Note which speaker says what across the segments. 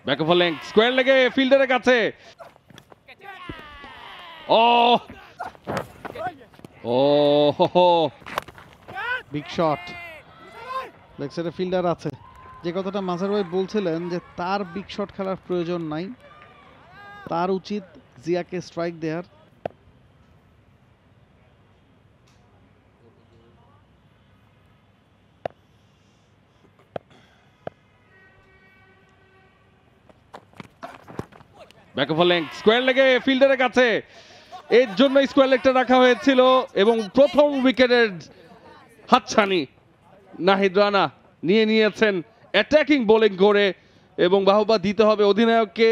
Speaker 1: Back of leg square লেগে ফিল্ডারের কাছে ও ও হো
Speaker 2: বিগ শট লেগ সাইডে ফিল্ডার আছে। যে কথাটা মাঝার ভাই বলছিলেন যে তার বিগ শট খেলার প্রয়োজন নাই, তার উচিত জিয়াকে স্ট্রাইক দেওয়ার।
Speaker 1: ব্যাক অফ লেগ স্কোয়ার লেগে ফিল্ডারের কাছে, এর জন্য স্কোয়ার লেগটা রাখা হয়েছিল এবং প্রথম উইকেটের হাতছানি নাহিদ রানা নিয়ে নিয়েছেন অ্যাটাকিং বোলিং করে। এবং বাহবা দিতে হবে অধিনায়ককে,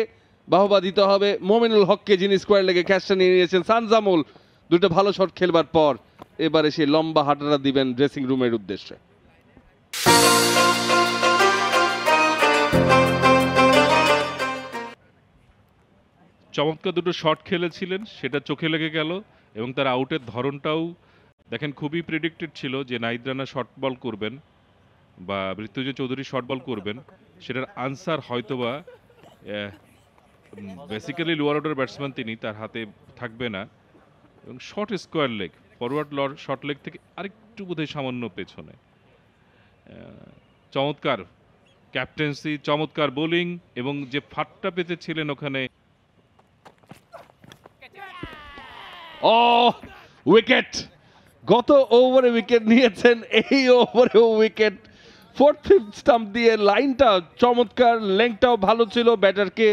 Speaker 1: বাহবা দিতে হবে মোমিনুল হককে, যিনি স্কোয়ার লেগে ক্যাচটা নিয়ে নিয়েছেন। সানজামুল দুটো ভালো শট খেলবার পর এবারে সে লম্বা হাঁটাটা দিবেন ড্রেসিং রুমের উদ্দেশ্যে।
Speaker 3: চমৎকার দুটো শট খেলেছিলেন, সেটা চোখে লেগে গেল এবং তার আউটের ধরনটাও দেখেন খুবই প্রেডিক্টেড ছিল যে নাহিদ রানা শর্ট বল করবেন বা মৃত্যুঞ্জয় চৌধুরী শর্ট বল করবেন। সেটার আনসার হয়তোবা বেসিক্যালি লোয়ার অর্ডার ব্যাটসম্যান তিনি, তার হাতে থাকবে না। এবং short square leg, forward short leg থেকে আরেকটু বোধহয় সামান্য পেছনে। চমৎকার ক্যাপ্টেন্সি, চমৎকার বোলিং এবং যে ফাটটা পেতেছিলেন ওখানে।
Speaker 1: ও উইকেট, গত ওভারে উইকেট নিয়েছেন, এই ওভারেও উইকেট। ফোর্থ ফিফথ স্টাম্প দিয়ে লাইনটা চমৎকার, লেংটাও ভালো ছিল। ব্যাটারকে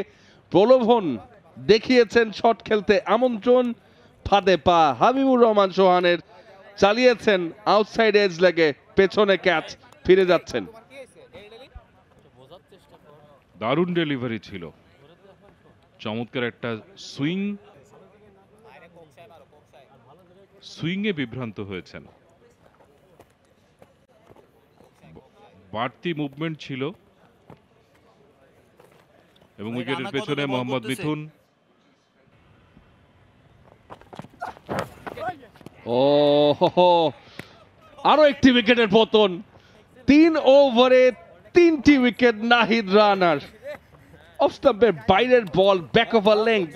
Speaker 1: প্রলোভন দেখিয়েছেন, শট খেলতে আমন্ত্রণ। ফাঁদে পা হাবিবুর রহমান সোহানের, চালিয়েছেন আউটসাইড এজ লেগে, পেছনে ক্যাচ, ফিরে যাচ্ছেন।
Speaker 3: দারুণ ডেলিভারি ছিল, চমৎকার একটা সুইংয়ে বিভ্রান্ত হয়েছেন। বাড়তি মুভমেন্ট ছিল এবং উইকেটের পেছনে মোহাম্মদ মিথুন।
Speaker 1: ও আরো একটি উইকেটের পতন, 3 ওভারে 3টি উইকেট নাহিদ রানার। অফ স্টাম্পের বাইরের বল, ব্যাক অফ আ লেংথ,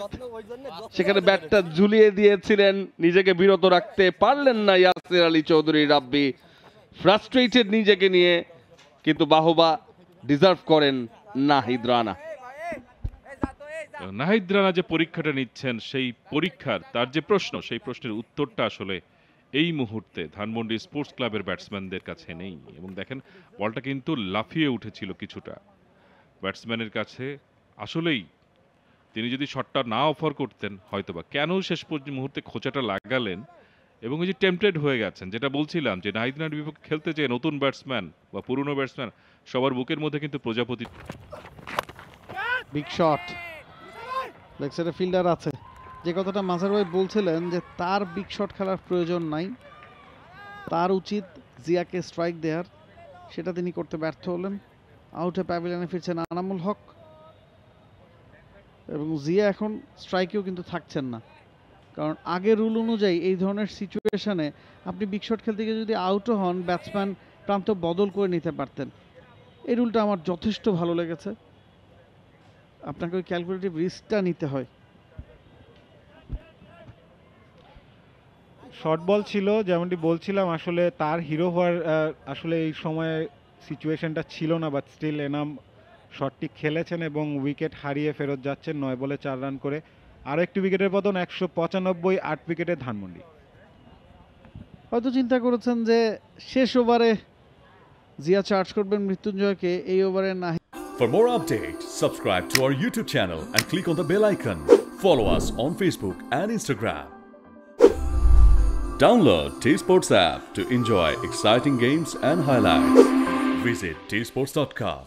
Speaker 1: সেখানে ব্যাটটা ঝুলিয়ে দিয়েছিলেন, নিজেকে বিরত রাখতে পারলেন না ইয়াসির আলী চৌধুরী রাব্বি। ফ্রাস্ট্রেটেড নিজেকে নিয়ে, কিন্তু বাহবা ডিজার্ভ করেন নাহিদ রানা।
Speaker 3: নাহিদ রানা যে পরীক্ষাটা নিচ্ছেন, সেই পরীক্ষার তার যে প্রশ্ন, সেই প্রশ্নের উত্তরটা আসলে এই মুহূর্তে ধানমন্ডি স্পোর্টস ক্লাবের ব্যাটসম্যানদের কাছে নেই। এবং দেখেন বলটা কিন্তু লাফিয়ে উঠেছিল কিছুটা ব্যাটসম্যানের কাছে। আসলেই তিনি যদি শটটা না অফার করতেন হয়তোবা, কেন শেষ পর্যন্ত মুহূর্তে খোঁচাটা লাগালেন এবং এই যে টেম্পটেড হয়ে গেছেন, যেটা বলছিলাম যে নাহিদ রানার বিপক্ষে খেলতে যে নতুন ব্যাটসম্যান বা পুরনো ব্যাটসম্যান, সবার বুকের মধ্যে কিন্তু প্রজাপতি।
Speaker 2: বিগ শট লেগ সাইডে ফিল্ডার আছে। যে কথাটা মাঝার ভাই বলছিলেন যে তার বিগ শট খেলার প্রয়োজন নাই, তার উচিত জিয়াকে স্ট্রাইক দেওয়ার, সেটা তিনি করতে ব্যর্থ হলেন। আউটে প্যাভিলিয়নে ফিরছেন আনামুল হক এবং জিয়া এখন স্ট্রাইকেও কিন্তু থাকছেন না, কারণ আগের রুল অনুযায়ী এই ধরনের সিচুয়েশনে আপনি বিগ শট খেলতে গিয়ে যদি আউটও হন, ব্যাটসম্যান প্রান্ত বদল করে নিতে পারতেন। এই রুলটা আমার যথেষ্ট ভালো লেগেছে। আপনাকে ওই ক্যালকুলেটিভ রিস্কটা নিতে হয়।
Speaker 4: শর্ট বল ছিল, যেমনটি বলছিলাম, আসলে তার হিরো হওয়ার আসলে এই সময়ে সিচুয়েশনটা ছিল না, বাট স্টিল এনাম শটটি খেলেছেন এবং উইকেট হারিয়ে ফেরত যাচ্ছেন 9 বলে 4 রান করে। আরও একটি উইকেটের পতন, 195, 8 উইকেটে ধানমন্ডি।
Speaker 2: হয়তো চিন্তা করেছেন যে শেষ ওভারে জিয়া চার্জ করবেন মৃত্যুঞ্জয়কে, এই ওভারে না।
Speaker 5: For more updates, subscribe to our YouTube channel and click on the bell icon. Follow us on Facebook and Instagram. Download T-Sports app to enjoy exciting games and highlights. Visit tsports.com.